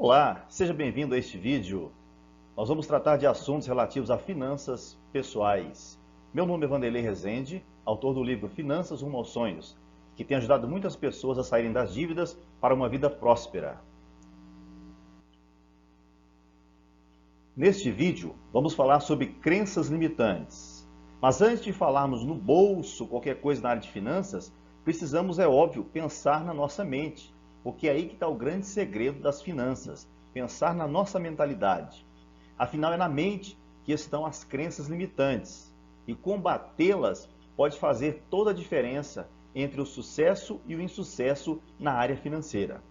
Olá, seja bem-vindo a este vídeo. Nós vamos tratar de assuntos relativos a finanças pessoais. Meu nome é Vanderlei Rezende, autor do livro Finanças Rumo aos Sonhos, que tem ajudado muitas pessoas a saírem das dívidas para uma vida próspera. Neste vídeo, vamos falar sobre crenças limitantes. Mas antes de falarmos no bolso, qualquer coisa na área de finanças, precisamos, é óbvio, pensar na nossa mente, porque é aí que está o grande segredo das finanças, pensar na nossa mentalidade. Afinal, é na mente que estão as crenças limitantes, e combatê-las pode fazer toda a diferença entre o sucesso e o insucesso na área financeira.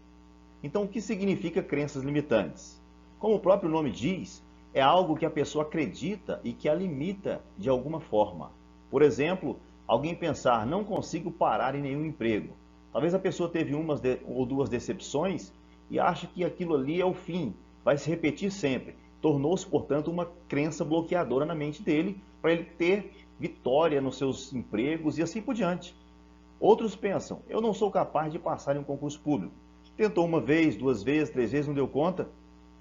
Então, o que significa crenças limitantes? Como o próprio nome diz, é algo que a pessoa acredita e que a limita de alguma forma. Por exemplo, alguém pensar, não consigo parar em nenhum emprego. Talvez a pessoa teve uma ou duas decepções e acha que aquilo ali é o fim, vai se repetir sempre. Tornou-se, portanto, uma crença bloqueadora na mente dele para ele ter vitória nos seus empregos e assim por diante. Outros pensam, eu não sou capaz de passar em um concurso público. Tentou uma vez, duas vezes, três vezes, não deu conta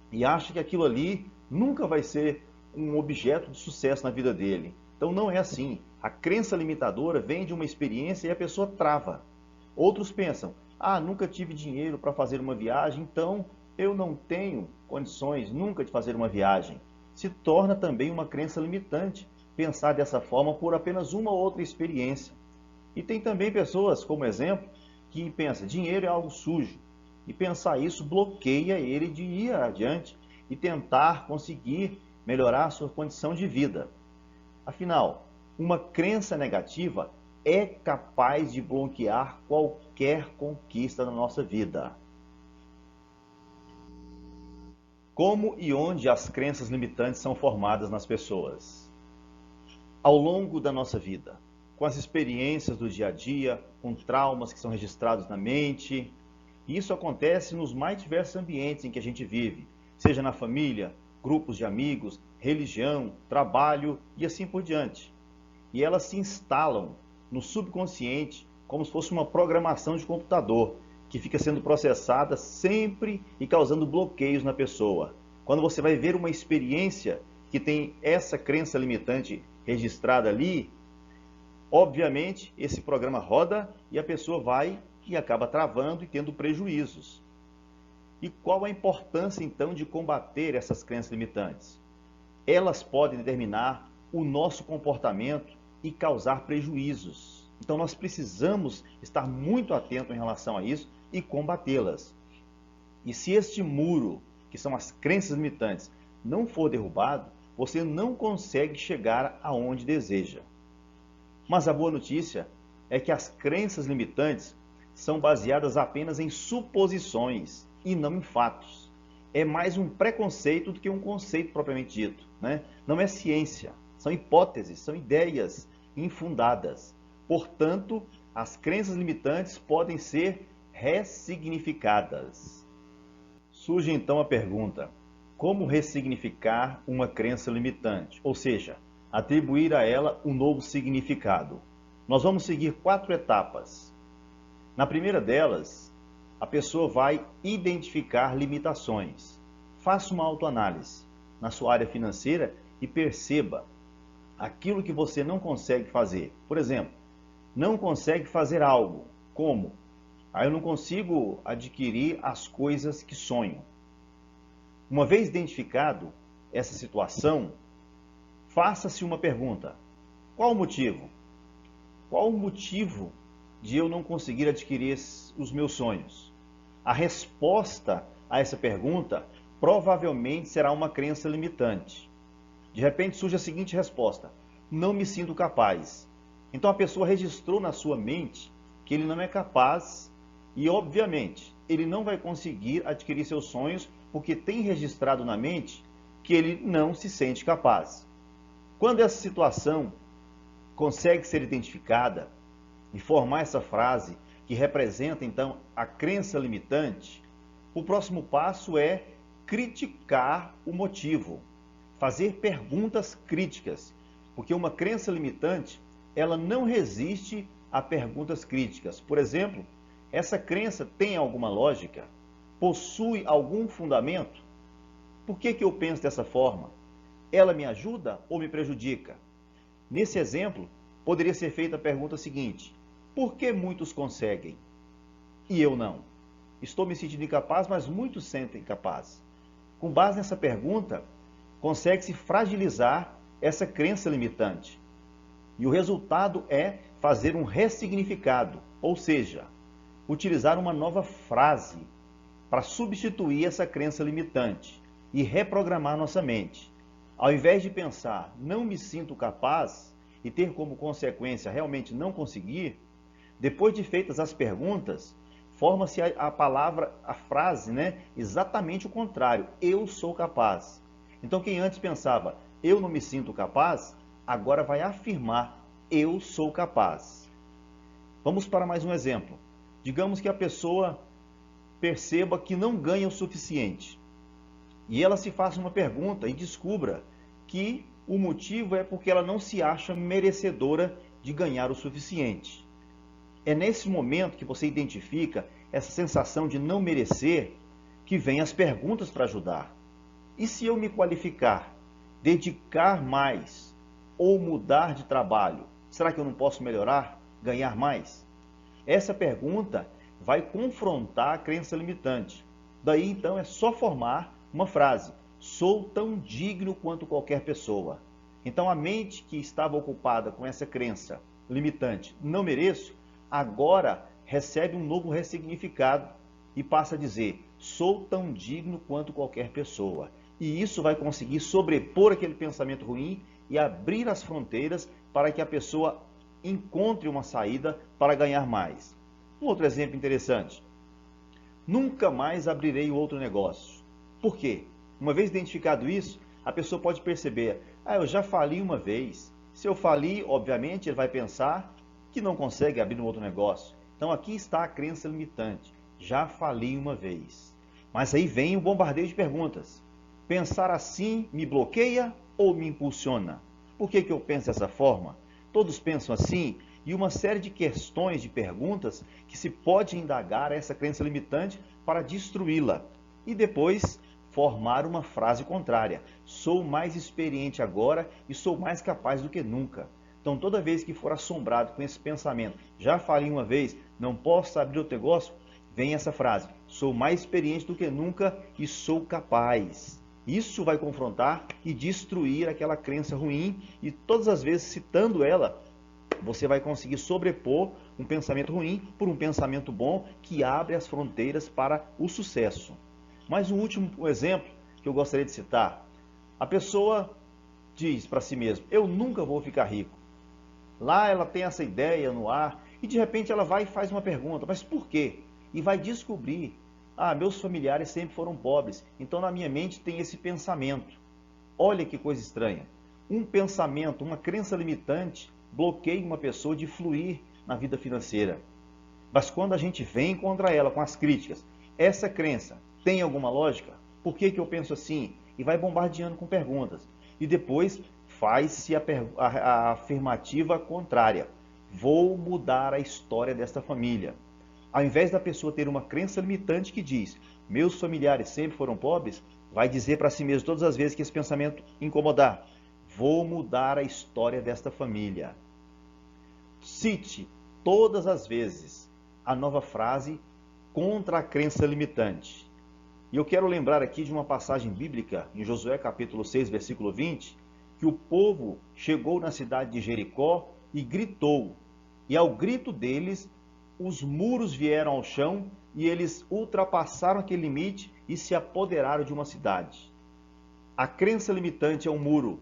e acha que aquilo ali nunca vai ser um objeto de sucesso na vida dele. Então não é assim. A crença limitadora vem de uma experiência e a pessoa trava. Outros pensam, nunca tive dinheiro para fazer uma viagem, então eu não tenho condições nunca de fazer uma viagem. Se torna também uma crença limitante pensar dessa forma por apenas uma ou outra experiência. E tem também pessoas, como exemplo, que pensam, dinheiro é algo sujo. E pensar isso bloqueia ele de ir adiante e tentar conseguir melhorar a sua condição de vida. Afinal, uma crença negativa é capaz de bloquear qualquer conquista na nossa vida. Como e onde as crenças limitantes são formadas nas pessoas? Ao longo da nossa vida, com as experiências do dia a dia, com traumas que são registrados na mente. E isso acontece nos mais diversos ambientes em que a gente vive, seja na família, grupos de amigos, religião, trabalho e assim por diante. E elas se instalam no subconsciente como se fosse uma programação de computador que fica sendo processada sempre e causando bloqueios na pessoa. Quando você vai ver uma experiência que tem essa crença limitante registrada ali, obviamente esse programa roda e a pessoa vai e acaba travando e tendo prejuízos. E qual a importância então de combater essas crenças limitantes? Elas podem determinar o nosso comportamento e causar prejuízos. Então nós precisamos estar muito atentos em relação a isso e combatê-las. E se este muro, que são as crenças limitantes, não for derrubado, você não consegue chegar aonde deseja. Mas a boa notícia é que as crenças limitantes são baseadas apenas em suposições e não em fatos. É mais um preconceito do que um conceito propriamente dito, né? Não é ciência, são hipóteses, são ideias infundadas. Portanto, as crenças limitantes podem ser ressignificadas. Surge então a pergunta, como ressignificar uma crença limitante? Ou seja, atribuir a ela um novo significado. Nós vamos seguir 4 etapas. Na primeira delas, a pessoa vai identificar limitações. Faça uma autoanálise na sua área financeira e perceba aquilo que você não consegue fazer. Por exemplo, não consegue fazer algo, como? Eu não consigo adquirir as coisas que sonho. Uma vez identificado essa situação, faça-se uma pergunta. Qual o motivo? Qual o motivo de eu não conseguir adquirir os meus sonhos? A resposta a essa pergunta provavelmente será uma crença limitante. De repente surge a seguinte resposta: não me sinto capaz. Então a pessoa registrou na sua mente que ele não é capaz e, obviamente, ele não vai conseguir adquirir seus sonhos porque tem registrado na mente que ele não se sente capaz. Quando essa situação consegue ser identificada e formar essa frase que representa então a crença limitante, o próximo passo é criticar o motivo, fazer perguntas críticas, porque uma crença limitante, ela não resiste a perguntas críticas. Por exemplo, essa crença tem alguma lógica? possui algum fundamento? Por que eu penso dessa forma? Ela me ajuda ou me prejudica? Nesse exemplo, poderia ser feita a pergunta seguinte: por que muitos conseguem e eu não? Estou me sentindo incapaz, mas muitos sentem capaz. Com base nessa pergunta, consegue-se fragilizar essa crença limitante. E o resultado é fazer um ressignificado, ou seja, utilizar uma nova frase para substituir essa crença limitante e reprogramar nossa mente. Ao invés de pensar, não me sinto capaz e ter como consequência realmente não conseguir, depois de feitas as perguntas, forma-se a palavra, a frase, exatamente o contrário, eu sou capaz. Então quem antes pensava, eu não me sinto capaz, agora vai afirmar, eu sou capaz. Vamos para mais um exemplo. Digamos que a pessoa perceba que não ganha o suficiente. E ela se faça uma pergunta e descubra que o motivo é porque ela não se acha merecedora de ganhar o suficiente. É nesse momento que você identifica essa sensação de não merecer que vem as perguntas para ajudar. E se eu me qualificar, dedicar mais ou mudar de trabalho, será que eu não posso melhorar, ganhar mais? Essa pergunta vai confrontar a crença limitante. Daí então é só formar uma frase: sou tão digno quanto qualquer pessoa. Então a mente que estava ocupada com essa crença limitante, não mereço, agora recebe um novo ressignificado e passa a dizer, sou tão digno quanto qualquer pessoa. E isso vai conseguir sobrepor aquele pensamento ruim e abrir as fronteiras para que a pessoa encontre uma saída para ganhar mais. Um outro exemplo interessante. Nunca mais abrirei outro negócio. Por quê? Uma vez identificado isso, a pessoa pode perceber, eu já fali uma vez. Se eu falir, obviamente, ele vai pensar que não consegue abrir um outro negócio. Então aqui está a crença limitante. Já fali uma vez. Mas aí vem o bombardeio de perguntas. Pensar assim me bloqueia ou me impulsiona? Por que eu penso dessa forma? Todos pensam assim? E uma série de questões, de perguntas que se pode indagar essa crença limitante para destruí-la. E depois formar uma frase contrária. Sou mais experiente agora e sou mais capaz do que nunca. Então toda vez que for assombrado com esse pensamento, já falei uma vez, não posso abrir outro negócio, vem essa frase, sou mais experiente do que nunca e sou capaz. Isso vai confrontar e destruir aquela crença ruim e todas as vezes citando ela, você vai conseguir sobrepor um pensamento ruim por um pensamento bom que abre as fronteiras para o sucesso. Mais um último exemplo que eu gostaria de citar. A pessoa diz para si mesma, eu nunca vou ficar rico. Lá ela tem essa ideia no ar e de repente ela vai e faz uma pergunta, mas por quê? E vai descobrir, meus familiares sempre foram pobres, então na minha mente tem esse pensamento. Olha que coisa estranha. Um pensamento, uma crença limitante bloqueia uma pessoa de fluir na vida financeira. Mas quando a gente vem contra ela com as críticas, essa crença tem alguma lógica? Por que eu penso assim? E vai bombardeando com perguntas. E depois faz-se a afirmativa contrária. Vou mudar a história desta família. Ao invés da pessoa ter uma crença limitante que diz, meus familiares sempre foram pobres, vai dizer para si mesmo todas as vezes que esse pensamento incomodar, vou mudar a história desta família. Cite todas as vezes a nova frase contra a crença limitante. E eu quero lembrar aqui de uma passagem bíblica em Josué capítulo 6, versículo 20, que o povo chegou na cidade de Jericó e gritou. E ao grito deles, os muros vieram ao chão e eles ultrapassaram aquele limite e se apoderaram de uma cidade. A crença limitante é um muro.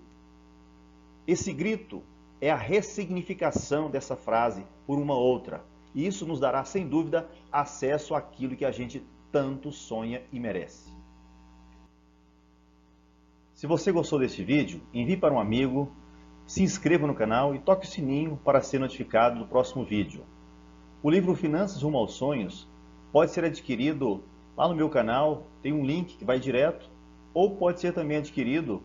Esse grito é a ressignificação dessa frase por uma outra. E isso nos dará, sem dúvida, acesso àquilo que a gente tanto sonha e merece. Se você gostou desse vídeo, envie para um amigo, se inscreva no canal e toque o sininho para ser notificado do próximo vídeo. O livro Finanças Rumo aos Sonhos pode ser adquirido lá no meu canal, tem um link que vai direto, ou pode ser também adquirido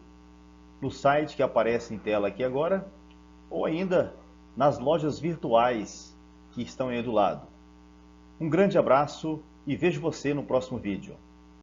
no site que aparece em tela aqui agora, ou ainda nas lojas virtuais que estão aí do lado. Um grande abraço e vejo você no próximo vídeo.